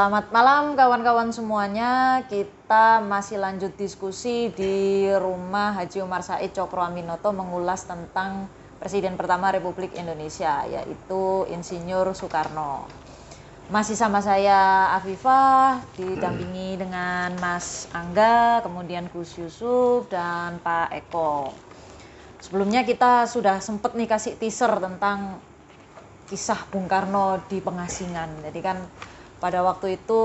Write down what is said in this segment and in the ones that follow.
Selamat malam kawan-kawan semuanya. Kita masih lanjut diskusi di rumah Haji Umar Said Cokroaminoto mengulas tentang Presiden pertama Republik Indonesia, yaitu Insinyur Soekarno. Masih sama saya Afifah, didampingi dengan Mas Angga, kemudian Gus Yusuf dan Pak Eko. Sebelumnya kita sudah sempat nih kasih teaser tentang kisah Bung Karno di pengasingan. Jadi kan pada waktu itu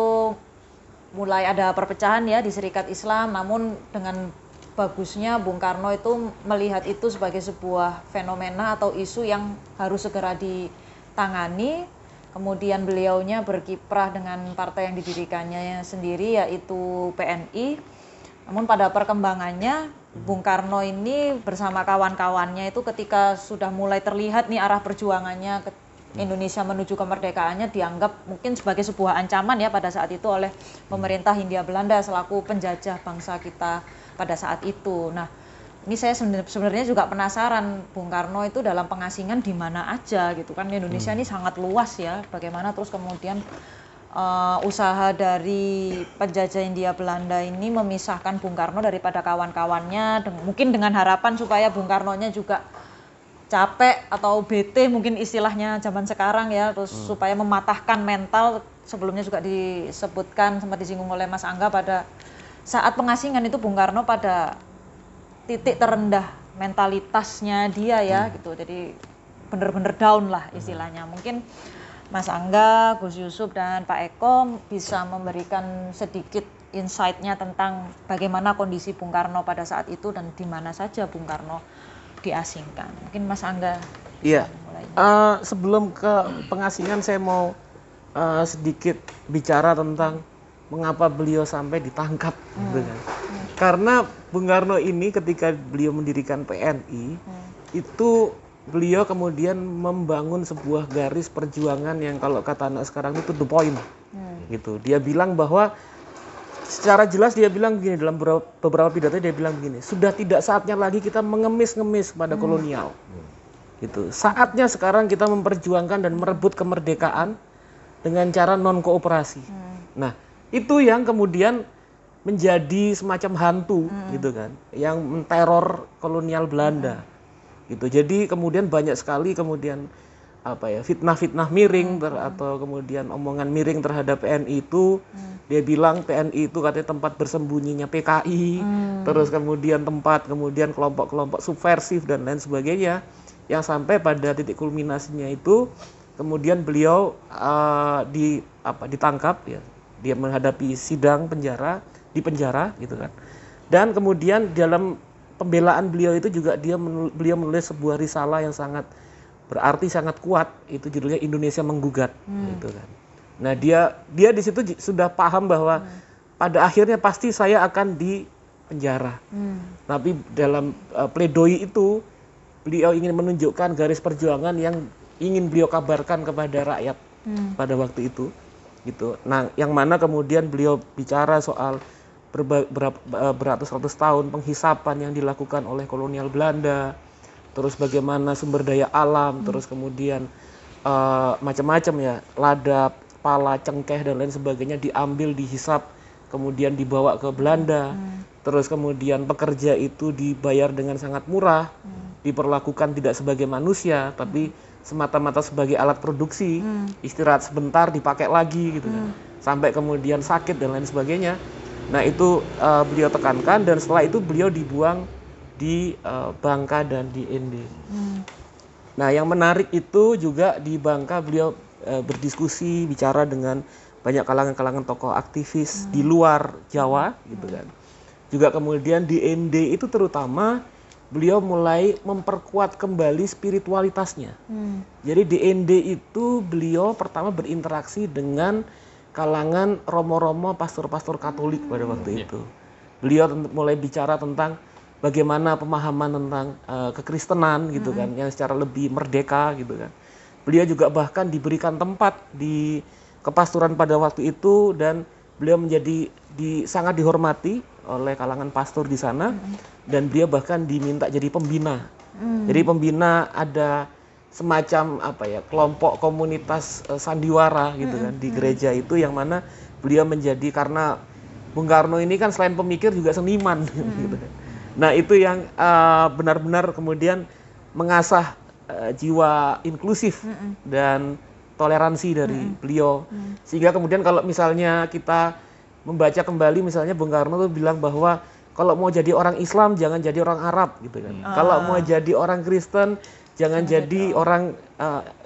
mulai ada perpecahan ya di Serikat Islam, namun dengan bagusnya Bung Karno itu melihat itu sebagai sebuah fenomena atau isu yang harus segera ditangani. Kemudian beliaunya berkiprah dengan partai yang didirikannya sendiri, yaitu PNI. Namun pada perkembangannya Bung Karno ini bersama kawan-kawannya itu ketika sudah mulai terlihat nih arah perjuangannya Indonesia menuju kemerdekaannya dianggap mungkin sebagai sebuah ancaman ya pada saat itu oleh pemerintah Hindia Belanda selaku penjajah bangsa kita pada saat itu. Nah, ini saya sebenarnya juga penasaran Bung Karno itu dalam pengasingan di mana aja gitu kan. Indonesia ini sangat luas ya. Bagaimana terus kemudian usaha dari penjajah Hindia Belanda ini memisahkan Bung Karno daripada kawan-kawannya, mungkin dengan harapan supaya Bung Karnonya juga capek atau bete mungkin istilahnya zaman sekarang ya, terus supaya mematahkan mental. Sebelumnya juga disebutkan, sempat disinggung oleh Mas Angga, pada saat pengasingan itu Bung Karno pada titik terendah mentalitasnya dia ya gitu, jadi bener-bener down lah istilahnya. Mungkin Mas Angga, Gus Yusuf dan Pak Eko bisa memberikan sedikit insight-nya tentang bagaimana kondisi Bung Karno pada saat itu dan di mana saja Bung Karno diasingkan. Mungkin Mas Angga bisa mulai. Sebelum ke pengasingan saya mau sedikit bicara tentang mengapa beliau sampai ditangkap. Gitu kan. Karena Bung Karno ini ketika beliau mendirikan PNI itu beliau kemudian membangun sebuah garis perjuangan yang kalau kata anak sekarang itu the point. Gitu. Dia bilang bahwa secara jelas dia bilang begini, dalam beberapa pidato dia bilang begini, sudah tidak saatnya lagi kita mengemis-ngemis pada kolonial. Gitu. Saatnya sekarang kita memperjuangkan dan merebut kemerdekaan dengan cara non kooperasi. Nah, itu yang kemudian menjadi semacam hantu gitu kan, yang menteror kolonial Belanda. Gitu. Jadi kemudian banyak sekali kemudian fitnah-fitnah miring atau kemudian omongan miring terhadap PNI itu. Dia bilang PNI itu katanya tempat bersembunyinya PKI, terus kemudian kemudian kelompok-kelompok subversif dan lain sebagainya, yang sampai pada titik kulminasinya itu kemudian beliau ditangkap ya. Dia menghadapi sidang di penjara gitu kan. Dan kemudian dalam pembelaan beliau itu juga beliau menulis sebuah risalah yang sangat berarti, sangat kuat, itu judulnya Indonesia Menggugat gitu kan. Nah, dia di situ sudah paham bahwa pada akhirnya pasti saya akan di penjara. Tapi dalam pledoi itu beliau ingin menunjukkan garis perjuangan yang ingin beliau kabarkan kepada rakyat pada waktu itu gitu. Nah, yang mana kemudian beliau bicara soal beratus-ratus tahun penghisapan yang dilakukan oleh kolonial Belanda, terus bagaimana sumber daya alam, terus kemudian macam-macam ya, lada, pala, cengkeh dan lain sebagainya diambil, dihisap, kemudian dibawa ke Belanda. Terus kemudian pekerja itu dibayar dengan sangat murah, diperlakukan tidak sebagai manusia, tapi semata-mata sebagai alat produksi, istirahat sebentar dipakai lagi gitu kan, sampai kemudian sakit dan lain sebagainya. Nah, itu beliau tekankan, dan setelah itu beliau dibuang di Bangka dan di ND. Nah, yang menarik itu juga di Bangka beliau berdiskusi, bicara dengan banyak kalangan-kalangan tokoh aktivis di luar Jawa gitu kan. Juga kemudian di ND itu terutama beliau mulai memperkuat kembali spiritualitasnya. Jadi di ND itu beliau pertama berinteraksi dengan kalangan romo-romo, pastor-pastor Katolik pada waktu itu. Beliau mulai bicara tentang bagaimana pemahaman tentang kekristenan gitu kan, yang secara lebih merdeka gitu kan. Beliau juga bahkan diberikan tempat di kepastoran pada waktu itu, dan beliau menjadi sangat dihormati oleh kalangan pastor di sana, dan beliau bahkan diminta jadi pembina. Jadi pembina ada semacam kelompok komunitas sandiwara gitu kan di gereja itu, yang mana beliau menjadi, karena Bung Karno ini kan selain pemikir juga seniman gitu. Nah itu yang benar-benar kemudian mengasah jiwa inklusif dan toleransi dari beliau, sehingga kemudian kalau misalnya kita membaca kembali misalnya Bung Karno tuh bilang bahwa kalau mau jadi orang Islam jangan jadi orang Arab gitu kan, kalau mau jadi orang Kristen jangan jadi orang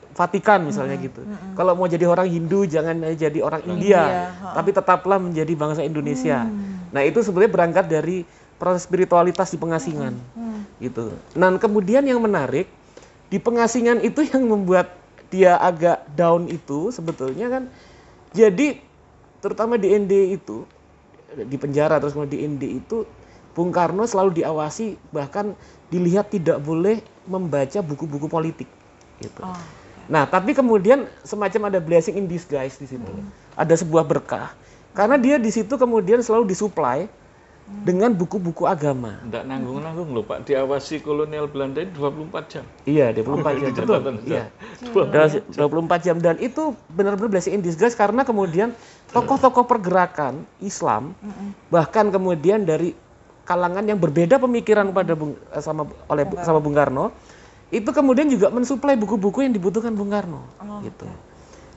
Vatikan misalnya gitu. Kalau mau jadi orang Hindu jangan jadi orang India, tapi tetaplah menjadi bangsa Indonesia. Nah itu sebenarnya berangkat dari proses spiritualitas di pengasingan, gitu. Nah kemudian yang menarik di pengasingan itu yang membuat dia agak down itu sebetulnya kan, jadi terutama di ND itu, di penjara terus kemudian di ND itu, Bung Karno selalu diawasi, bahkan dilihat tidak boleh membaca buku-buku politik, gitu. Nah, tapi kemudian semacam ada blessing in disguise di situ. Ada sebuah berkah. Karena dia di situ kemudian selalu disuplai dengan buku-buku agama. Nggak nanggung-nanggung loh Pak, diawasi kolonial Belanda ini 24 jam. Iya, 24 jam. Betul. Iya. 24 jam, dan itu benar-benar blessing in disguise karena kemudian tokoh-tokoh pergerakan Islam bahkan kemudian dari kalangan yang berbeda pemikiran pada sama Bung Karno, itu kemudian juga mensuplai buku-buku yang dibutuhkan Bung Karno, gitu.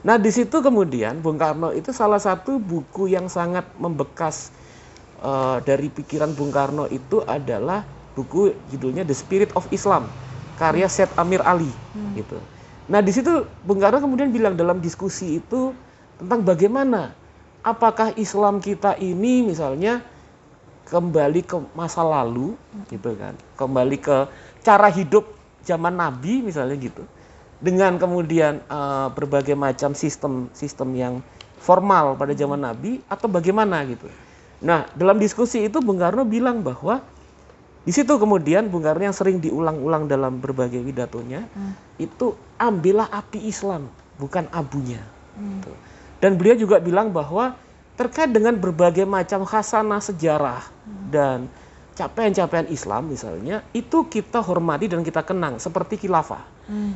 Nah di situ kemudian Bung Karno itu salah satu buku yang sangat membekas dari pikiran Bung Karno itu adalah buku judulnya The Spirit of Islam, karya Syed Amir Ali, gitu. Nah di situ Bung Karno kemudian bilang dalam diskusi itu tentang bagaimana apakah Islam kita ini misalnya kembali ke masa lalu, gitu kan, kembali ke cara hidup zaman Nabi misalnya gitu, dengan kemudian berbagai macam sistem yang formal pada zaman Nabi, atau bagaimana gitu. Nah dalam diskusi itu Bung Karno bilang bahwa di situ kemudian Bung Karno yang sering diulang-ulang dalam berbagai pidatonya itu, ambillah api Islam bukan abunya, gitu. Dan beliau juga bilang bahwa terkait dengan berbagai macam khasanah sejarah dan capaian-capaian Islam misalnya, itu kita hormati dan kita kenang seperti khilafah.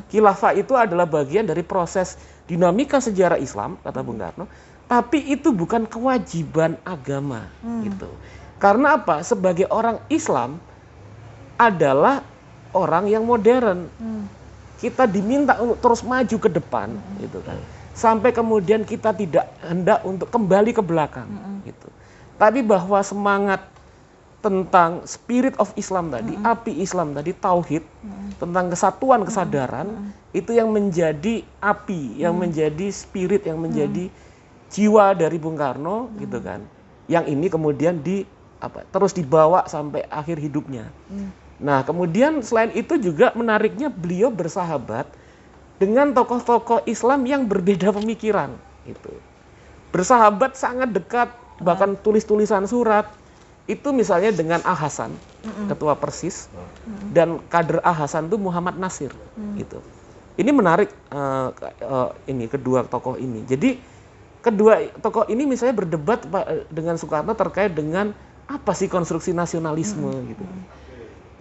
Khilafah itu adalah bagian dari proses dinamika sejarah Islam, kata Bung Karno, tapi itu bukan kewajiban agama, gitu. Karena apa? Sebagai orang Islam adalah orang yang modern. Kita diminta untuk terus maju ke depan, gitu kan. Sampai kemudian kita tidak hendak untuk kembali ke belakang, gitu. Tapi bahwa semangat tentang spirit of Islam tadi, api Islam tadi, tauhid, tentang kesatuan kesadaran, itu yang menjadi api, yang menjadi spirit, yang menjadi jiwa dari Bung Karno, gitu kan. Yang ini kemudian terus dibawa sampai akhir hidupnya. Nah, kemudian selain itu juga menariknya beliau bersahabat dengan tokoh-tokoh Islam yang berbeda pemikiran, gitu. Bersahabat sangat dekat, bahkan tulis-tulisan surat. Itu misalnya dengan Al-Hasan, ketua Persis, dan kader Al-Hasan itu Muhammad Nasir, gitu. Ini menarik, ini kedua tokoh ini. Jadi kedua tokoh ini misalnya berdebat dengan Soekarno terkait dengan apa sih konstruksi nasionalisme, gitu.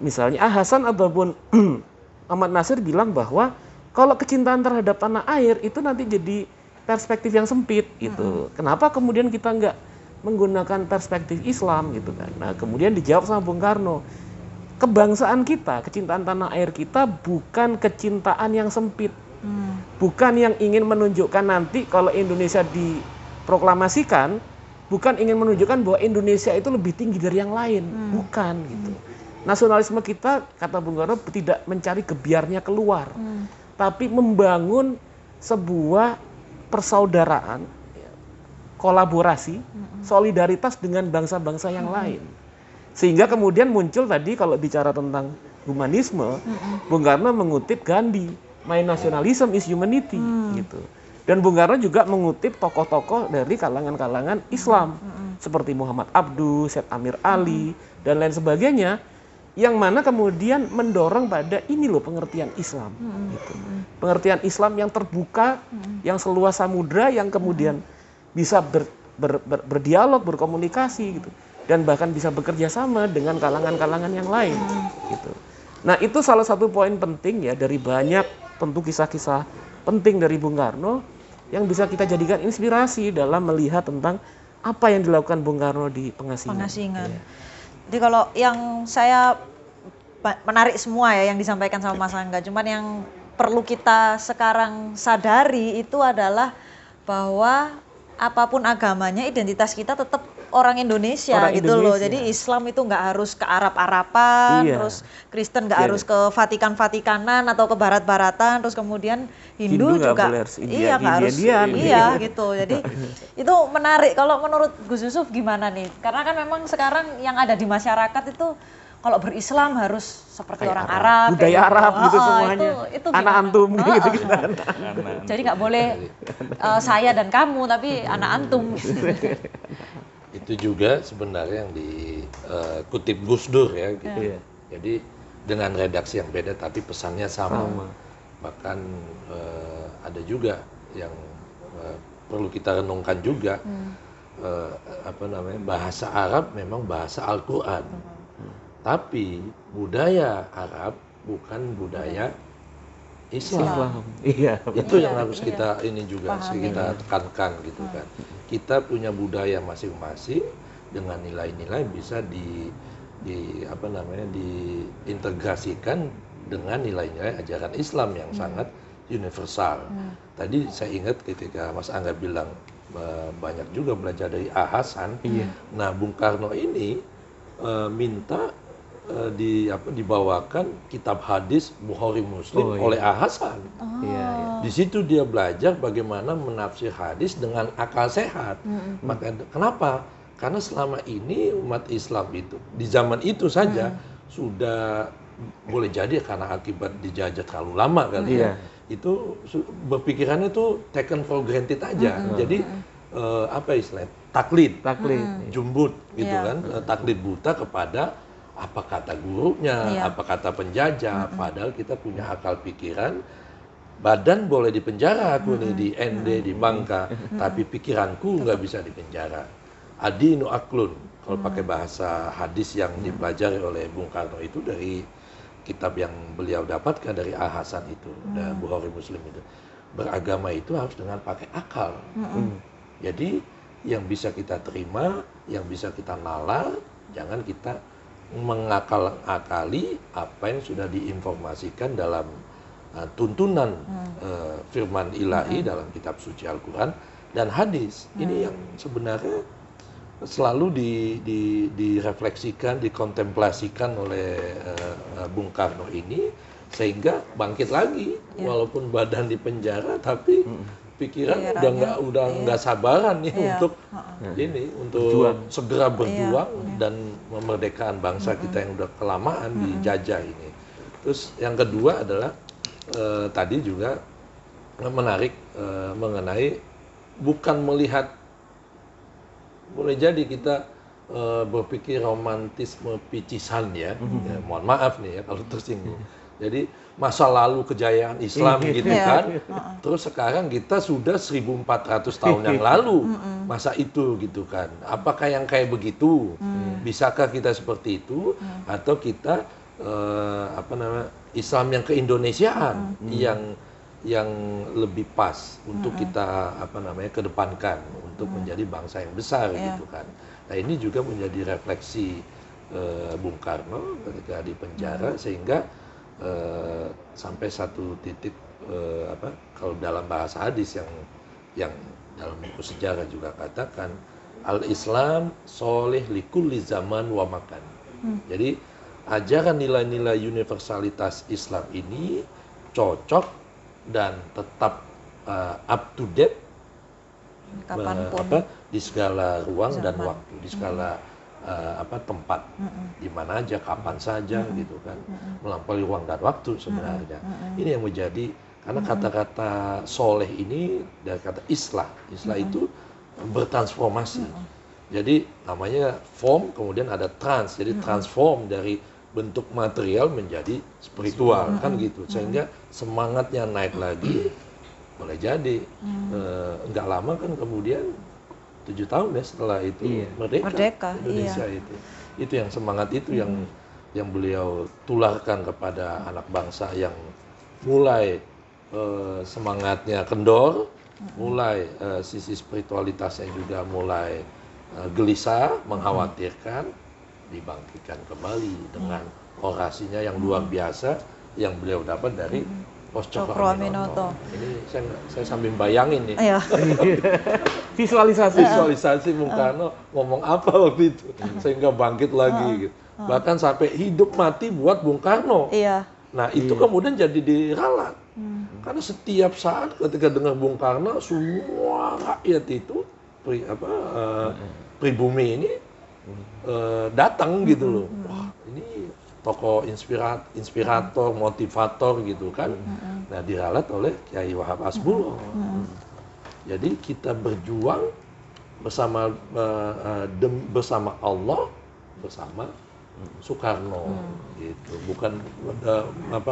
Misalnya Al-Hasan ataupun Muhammad Nasir bilang bahwa kalau kecintaan terhadap tanah air itu nanti jadi perspektif yang sempit, gitu. Kenapa kemudian kita nggak menggunakan perspektif Islam, gitu kan. Nah kemudian dijawab sama Bung Karno, kebangsaan kita, kecintaan tanah air kita bukan kecintaan yang sempit, bukan yang ingin menunjukkan nanti kalau Indonesia diproklamasikan, bukan ingin menunjukkan bahwa Indonesia itu lebih tinggi dari yang lain, bukan, gitu. Nasionalisme kita, kata Bung Karno, tidak mencari gebiarnya keluar, tapi membangun sebuah persaudaraan, kolaborasi, solidaritas dengan bangsa-bangsa yang lain. Sehingga kemudian muncul tadi kalau bicara tentang humanisme, Bung Karno mengutip Gandhi, my nationalism is humanity, gitu. Dan Bung Karno juga mengutip tokoh-tokoh dari kalangan-kalangan Islam, seperti Muhammad Abduh, Syed Amir Ali, dan lain sebagainya, yang mana kemudian mendorong pada ini loh pengertian Islam, gitu. Pengertian Islam yang terbuka, yang seluas samudra, yang kemudian bisa berdialog, berkomunikasi, gitu, dan bahkan bisa bekerja sama dengan kalangan-kalangan yang lain, gitu. Nah itu salah satu poin penting ya dari banyak tentu kisah-kisah penting dari Bung Karno, yang bisa kita jadikan inspirasi dalam melihat tentang apa yang dilakukan Bung Karno di Pengasingan. Pengasingan. Jadi kalau yang saya menarik semua ya yang disampaikan sama Mas Angga, cuman yang perlu kita sekarang sadari itu adalah bahwa apapun agamanya, identitas kita tetap orang Indonesia gitu loh. Jadi Islam itu nggak harus ke Arab-Araban, terus Kristen nggak harus ke Vatikan-Vatikanan atau ke Barat-Baratan, terus kemudian Hindu juga iya nggak harus iya gitu. Jadi itu menarik. Kalau menurut Gus Yusuf gimana nih? Karena kan memang sekarang yang ada di masyarakat itu kalau berislam harus seperti orang Arab, budaya Arab gitu semuanya. Itu anak antum gitu. Jadi nggak boleh saya dan kamu, tapi anak antum. Itu juga sebenarnya yang dikutip Gus Dur ya. Gitu. Jadi dengan redaksi yang beda tapi pesannya sama. Bahkan ada juga yang perlu kita renungkan juga. Bahasa Arab memang bahasa Al-Quran. Tapi budaya Arab bukan budaya Islam. Iya. Itu yang harus kita ini juga kita tekankan gitu kan. Kita punya budaya masing-masing dengan nilai-nilai bisa diintegrasikan dengan nilai-nilai ajaran Islam yang sangat universal. Tadi saya ingat ketika Mas Angga bilang banyak juga belajar dari A. Hasan. Nah, Bung Karno ini minta dibawakan kitab hadis Bukhari Muslim oleh A. Hasan. Di situ dia belajar bagaimana menafsir hadis dengan akal sehat. Maka kenapa? Karena selama ini umat Islam itu di zaman itu saja sudah boleh jadi karena akibat dijajah terlalu lama kali ya. Itu berpikirannya itu taken for granted aja. Jadi istilahnya? Taklid, jumbut gitu kan, taklid buta kepada apa kata gurunya, apa kata penjajah, padahal kita punya akal pikiran, badan boleh dipenjara aku nih di ND, di Bangka, tapi pikiranku nggak bisa dipenjara. Adinu aklun, kalau pakai bahasa hadis yang dipelajari oleh Bung Karno itu dari kitab yang beliau dapatkan dari A. Hasan itu, dan Bukhari Muslim itu. Beragama itu harus dengan pakai akal. Jadi yang bisa kita terima, yang bisa kita nalar, jangan kita mengakal-akali apa yang sudah diinformasikan dalam tuntunan firman ilahi dalam kitab suci Al-Quran dan hadis. Ini yang sebenarnya selalu direfleksikan, dikontemplasikan oleh Bung Karno ini, sehingga bangkit lagi walaupun badan di penjara tapi pikiran udah nggak sabaran nih untuk segera berjuang dan memerdekakan bangsa kita yang udah kelamaan dijajah ini. Terus yang kedua adalah tadi juga menarik mengenai bukan melihat, boleh jadi kita berpikir romantisme picisan ya, mohon maaf nih ya kalau tersinggung. Jadi masa lalu kejayaan Islam gitu kan, terus sekarang kita sudah 1400 tahun yang lalu masa itu gitu kan. Apakah yang kayak begitu? Bisakah kita seperti itu? Atau kita Islam yang keindonesiaan yang lebih pas untuk kita kedepankan untuk menjadi bangsa yang besar gitu kan. Nah, ini juga menjadi refleksi Bung Karno ketika di penjara, sehingga sampai satu titik kalau dalam bahasa hadis yang dalam buku sejarah juga katakan al-Islam soleh likulli zaman wa makan. Jadi ajaran nilai-nilai universalitas Islam ini cocok dan tetap up to date di segala ruang dan waktu, di segala tempat, di mana aja, kapan saja gitu kan, melampaui ruang dan waktu sebenarnya. Ini yang menjadi, karena kata-kata soleh ini dari kata islah itu bertransformasi. Jadi namanya form, kemudian ada trans, jadi transform dari bentuk material menjadi spiritual kan gitu, sehingga semangatnya naik lagi. Boleh jadi nggak lama kan kemudian 7 tahun ya setelah itu merdeka Indonesia. Itu yang semangat itu yang beliau tularkan kepada anak bangsa yang mulai semangatnya kendor, mulai sisi spiritualitasnya juga mulai gelisah, mengkhawatirkan, dibangkitkan kembali dengan orasinya yang luar biasa yang beliau dapat dari Pos Cokro Aminoto. Ini saya sambil bayangin nih. Iya. Visualisasi Bung Karno ngomong apa waktu itu sehingga bangkit lagi gitu. Bahkan sampai hidup mati buat Bung Karno. Iya. Nah, itu kemudian jadi diralat. Karena setiap saat ketika dengar Bung Karno, semua rakyat itu pribumi ini datang gitu loh. Wah, ini tokoh inspirator, motivator gitu kan. Nah, diralat oleh Kiai Wahab Hasbuloh. Jadi kita berjuang bersama bersama Allah, bersama Soekarno gitu, bukan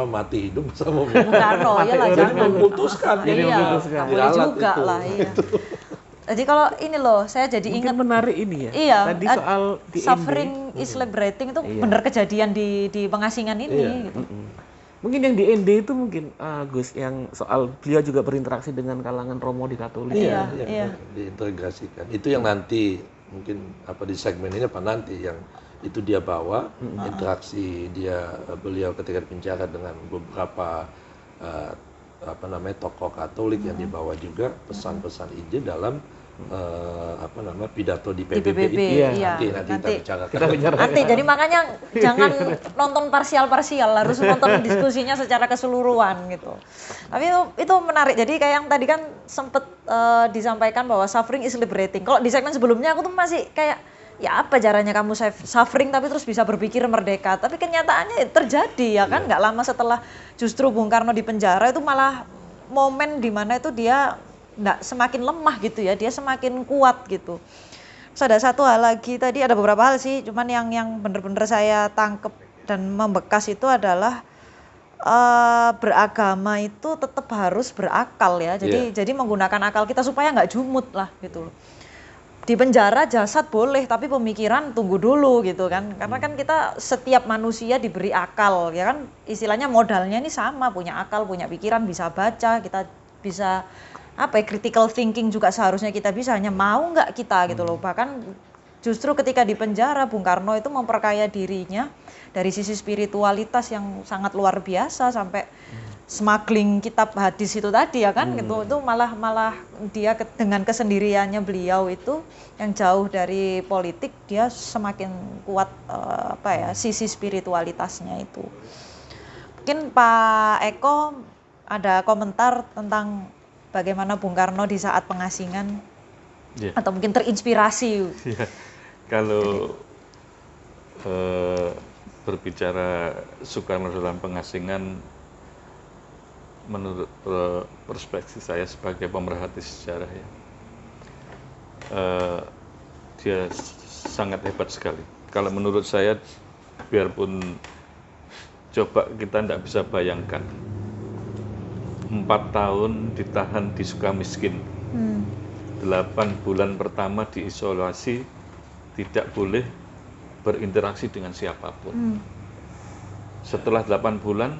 mati hidup bersama Bung Karno, iyalah, jadi memutuskan, boleh juga itu. lah. Iya. Jadi kalau ini loh, saya jadi ingat menarik ini ya. Iya, Tadi soal di suffering is liberating itu benar kejadian di pengasingan ini. Gitu. Mungkin yang di ND itu mungkin Gus, yang soal beliau juga berinteraksi dengan kalangan Romo di Katolik. Iya. Diintegrasikan. Itu yang nanti mungkin di segmen ini nanti yang itu dia bawa interaksi beliau ketika di penjara dengan beberapa tokoh Katolik yang dibawa juga pesan-pesan Injil dalam pidato di PBB itu. Iya. Nanti kita bicarakan. Nanti jadi makanya jangan nonton parsial-parsial, harus nonton diskusinya secara keseluruhan gitu. Tapi itu menarik. Jadi kayak yang tadi kan sempat disampaikan bahwa suffering is liberating. Kalau di segmen sebelumnya aku tuh masih kayak ya apa caranya kamu suffering tapi terus bisa berpikir merdeka. Tapi kenyataannya terjadi ya kan, nggak lama setelah justru Bung Karno di penjara itu malah momen di mana itu dia nggak semakin lemah gitu ya, dia semakin kuat gitu. Terus ada satu hal lagi, tadi ada beberapa hal sih, cuman yang benar-benar saya tangkep dan membekas itu adalah beragama itu tetap harus berakal ya. Jadi menggunakan akal kita supaya nggak jumut lah gitu. Di penjara jasad boleh, tapi pemikiran tunggu dulu gitu kan. Karena kan kita setiap manusia diberi akal, ya kan istilahnya modalnya ini sama, punya akal, punya pikiran, bisa baca, kita bisa critical thinking juga seharusnya kita bisa, hanya mau nggak kita gitu loh. Bahkan justru ketika di penjara Bung Karno itu memperkaya dirinya dari sisi spiritualitas yang sangat luar biasa sampai smuggling kitab hadis itu tadi ya kan gitu. Itu malah dia dengan kesendiriannya beliau itu yang jauh dari politik, dia semakin kuat sisi spiritualitasnya itu. Mungkin Pak Eko ada komentar tentang bagaimana Bung Karno di saat pengasingan atau mungkin terinspirasi. Kalau berbicara Soekarno dalam pengasingan, menurut perspektif saya sebagai pemerhati sejarah ya, dia sangat hebat sekali. Kalau menurut saya, biarpun coba kita tidak bisa bayangkan 4 tahun ditahan di Sukamiskin, 8 bulan pertama diisolasi, tidak boleh berinteraksi dengan siapapun. Setelah 8 bulan,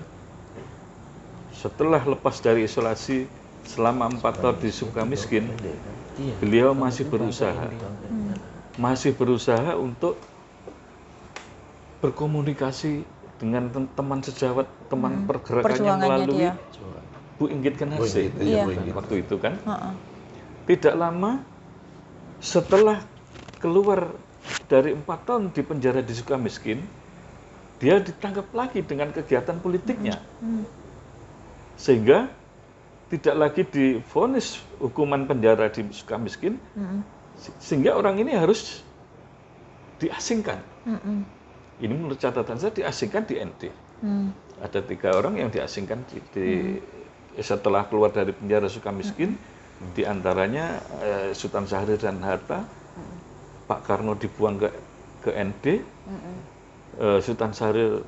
setelah lepas dari isolasi selama 4 tahun di Sukamiskin, beliau masih berusaha untuk berkomunikasi dengan teman sejawat, teman pergerakannya melalui Bu Inggit Ganasih waktu itu kan. Tidak lama setelah keluar dari 4 tahun di penjara di Sukamiskin, dia ditangkap lagi dengan kegiatan politiknya. Sehingga tidak lagi divonis hukuman penjara di Sukamiskin, sehingga orang ini harus diasingkan. Ini menurut catatan saya diasingkan di ND. Ada 3 orang yang diasingkan setelah keluar dari penjara Sukamiskin, di antaranya Sultan Syahrir dan Hatta. Pak Karno dibuang ke ND, Sultan Syahrir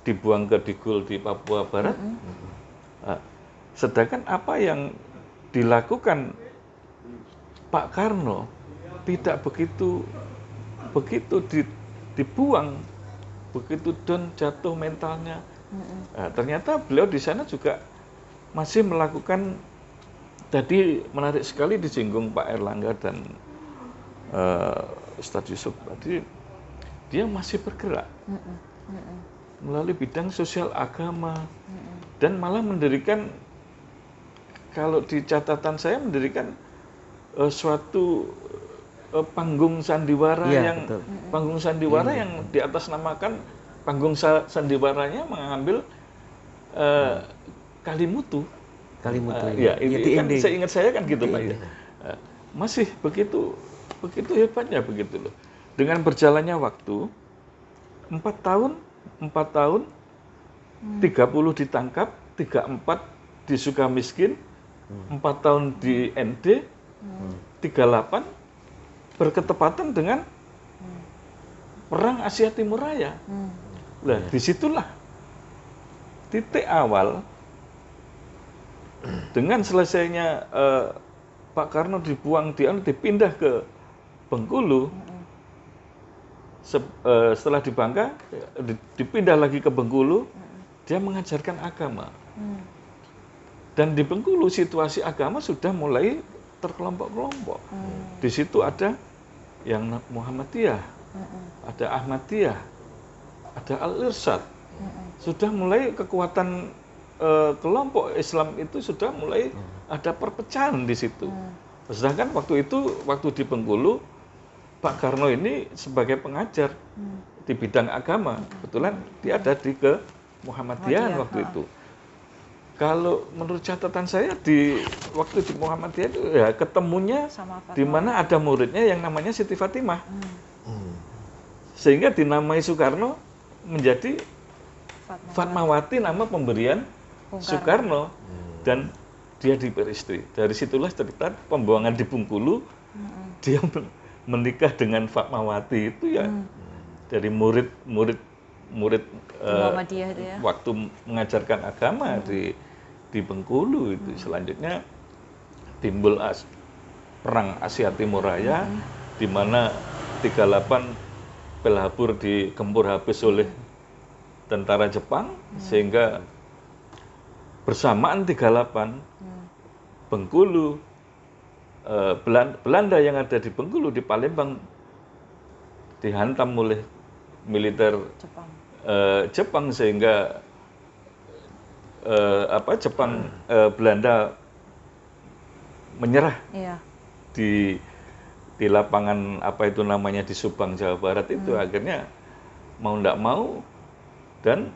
dibuang ke Digul di Papua Barat. Sedangkan apa yang dilakukan Pak Karno tidak begitu dibuang, begitu down jatuh mentalnya. Ternyata beliau di sana juga masih melakukan tadi menarik sekali disinggung Pak Erlangga dan Ustadz Yusuf tadi, dia masih bergerak melalui bidang sosial agama dan malah mendirikan, kalau di catatan saya mendirikan suatu panggung sandiwara yang betul. panggung sandiwara yang diatasnamakan panggung sandiwaranya mengambil Kalimutu. Kalimutu Ya, ini kan YTND. seingat saya kan gitu Pak ya. Masih begitu hebatnya begitu loh. Dengan berjalannya waktu 4 tahun 30 ditangkap, 34 di Sukamiskin, 4 tahun di ND, 38 berketepatan dengan Perang Asia Timur Raya. Nah, disitulah titik awal dengan selesainya Pak Karno dipindah ke Bengkulu. Setelah di Bangka, dipindah lagi ke Bengkulu, dia mengajarkan agama. Dan di Bengkulu situasi agama sudah mulai terkelompok-kelompok. Di situ ada yang Muhammadiyah, ada Ahmadiyah, ada Al-Irsyad. Sudah mulai kekuatan kelompok Islam itu sudah mulai ada perpecahan di situ. Sedangkan waktu di Bengkulu, Pak Karno ini sebagai pengajar di bidang agama, kebetulan dia ada di ke Muhammadiyah waktu itu. Kalau menurut catatan saya waktu di Muhammadiyah itu ya ketemunya di mana ada muridnya yang namanya Siti Fatimah. Sehingga dinamai Soekarno menjadi Fatmawati, nama pemberian Soekarno, dan dia diperistri. Dari situlah cerita pembuangan di Bengkulu, dia menikah dengan Fatmawati itu ya dari murid Muhammadiyah itu ya. waktu mengajarkan agama di Bengkulu itu. Selanjutnya timbul Perang Asia Timur Raya, di mana 38 Pelhabur digempur habis oleh tentara Jepang, sehingga bersamaan 38 Bengkulu, Belanda yang ada di Bengkulu, di Palembang dihantam oleh militer Jepang, sehingga Belanda menyerah di lapangan di Subang, Jawa Barat itu. Akhirnya mau tidak mau, dan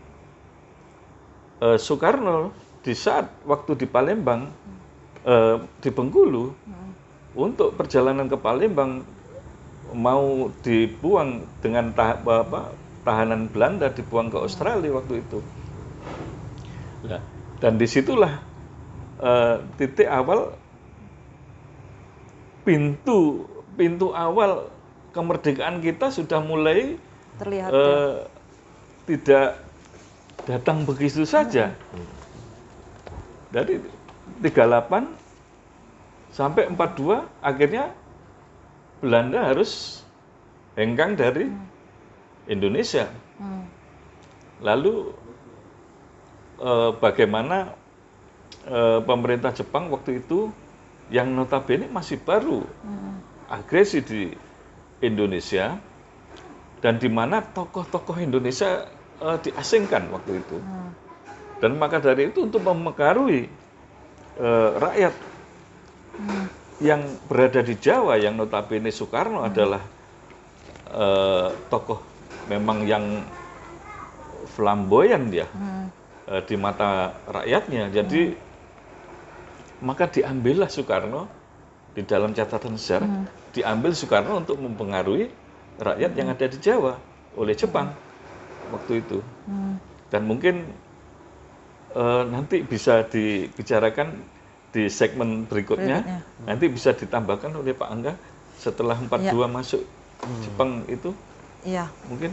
Soekarno di saat waktu di Palembang, di Bengkulu, untuk perjalanan ke Palembang mau dibuang dengan tahanan Belanda, dibuang ke Australia waktu itu. Nah, dan disitulah titik awal, pintu awal kemerdekaan kita sudah mulai Terlihat tidak datang begitu saja. Dari 38 sampai 42 akhirnya Belanda harus hengkang dari Indonesia. Lalu bagaimana pemerintah Jepang waktu itu yang notabene masih baru agresi di Indonesia, dan di mana tokoh-tokoh Indonesia diasingkan waktu itu. Dan maka dari itu, untuk mempengaruhi rakyat yang berada di Jawa, yang notabene Soekarno adalah tokoh memang yang flamboyan dia di mata rakyatnya. Jadi maka diambillah Soekarno, di dalam catatan sejarah, diambil Soekarno untuk mempengaruhi rakyat yang ada di Jawa oleh Jepang waktu itu. Dan mungkin nanti bisa dibicarakan di segmen berikutnya. Nanti bisa ditambahkan oleh Pak Angga setelah 42 masuk Jepang itu. Iya. Mungkin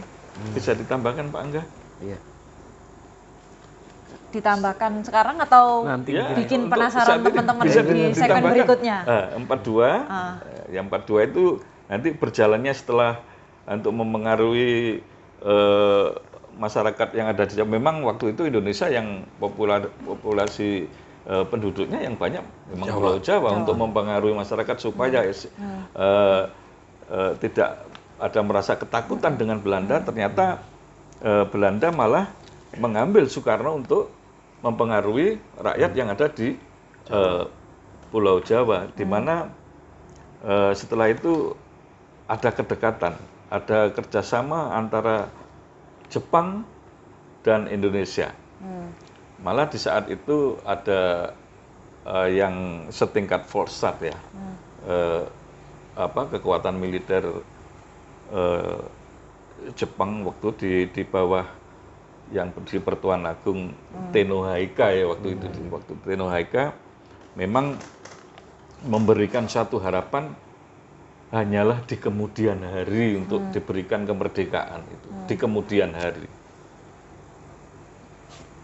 bisa ditambahkan Pak Angga. Iya. Ditambahkan sekarang atau Nanti bikin untuk penasaran saat ini teman-teman bisa di segmen ditambahkan. berikutnya? 42, yang 42 itu nanti berjalannya setelah untuk mempengaruhi masyarakat yang ada di Jawa. Memang waktu itu Indonesia yang populasi penduduknya yang banyak memang Pulau Jawa untuk mempengaruhi masyarakat supaya tidak ada merasa ketakutan dengan Belanda. Ternyata Belanda malah mengambil Soekarno untuk mempengaruhi rakyat yang ada di Pulau Jawa, di mana setelah itu ada kedekatan, ada kerjasama antara Jepang dan Indonesia. Malah di saat itu ada yang setingkat Volstad ya, kekuatan militer Jepang waktu di bawah yang di Pertuan Agung Tenno Haika ya waktu itu, waktu Tenno Haika memang memberikan satu harapan hanyalah di kemudian hari untuk diberikan kemerdekaan itu, di kemudian hari.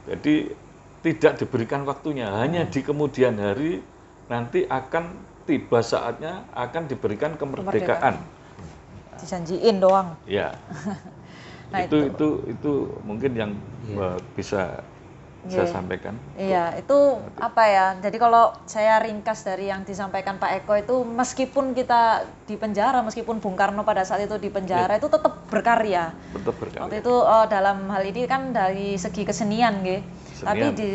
Jadi tidak diberikan waktunya, hanya di kemudian hari nanti akan tiba saatnya akan diberikan kemerdekaan. Dijanjiin doang. Ya. Nah, itu mungkin yang bisa saya sampaikan. Iya, itu apa ya? Jadi kalau saya ringkas dari yang disampaikan Pak Eko itu, meskipun kita di penjara, meskipun Bung Karno pada saat itu di penjara, itu tetap berkarya. Tetap berkarya. Waktu itu dalam hal ini kan dari segi kesenian, tapi di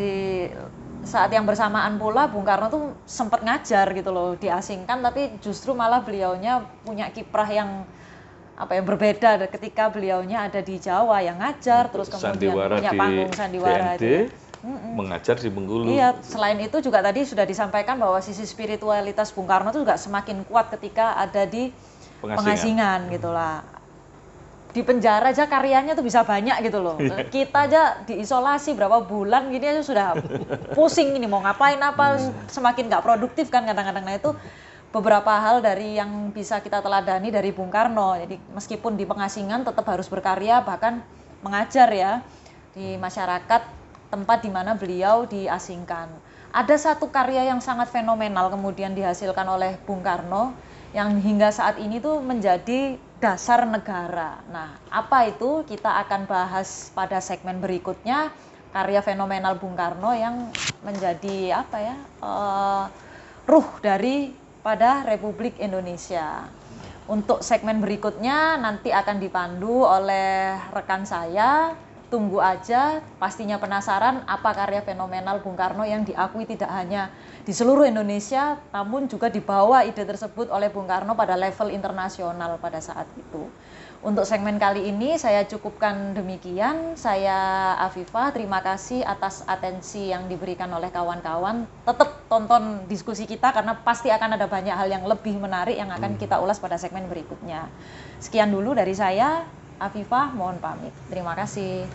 saat yang bersamaan pula Bung Karno tuh sempat ngajar gitu loh, diasingkan, tapi justru malah beliaunya punya kiprah yang berbeda ketika beliaunya ada di Jawa yang ngajar, terus kemudian punya panggung sandiwara itu. Mengajar di Bengkulu. Iya, selain itu juga tadi sudah disampaikan bahwa sisi spiritualitas Bung Karno itu juga semakin kuat ketika ada di pengasingan gitu lah. Di penjara aja karyanya tuh bisa banyak gitu loh. Kita aja diisolasi berapa bulan gini aja sudah pusing ini mau ngapain apa, semakin nggak produktif kan kadang-kadang. Nah itu beberapa hal dari yang bisa kita teladani dari Bung Karno. Jadi meskipun di pengasingan tetap harus berkarya, bahkan mengajar ya di masyarakat tempat di mana beliau diasingkan. Ada satu karya yang sangat fenomenal kemudian dihasilkan oleh Bung Karno yang hingga saat ini tuh menjadi dasar negara. Nah, apa itu? Kita akan bahas pada segmen berikutnya, karya fenomenal Bung Karno yang menjadi ruh dari pada Republik Indonesia. Untuk segmen berikutnya nanti akan dipandu oleh rekan saya. Tunggu aja, pastinya penasaran apa karya fenomenal Bung Karno yang diakui tidak hanya di seluruh Indonesia, namun juga dibawa ide tersebut oleh Bung Karno pada level internasional pada saat itu. Untuk segmen kali ini saya cukupkan demikian. Saya Afifah, terima kasih atas atensi yang diberikan oleh kawan-kawan. Tetap tonton diskusi kita karena pasti akan ada banyak hal yang lebih menarik yang akan kita ulas pada segmen berikutnya. Sekian dulu dari saya, Afifah, mohon pamit. Terima kasih.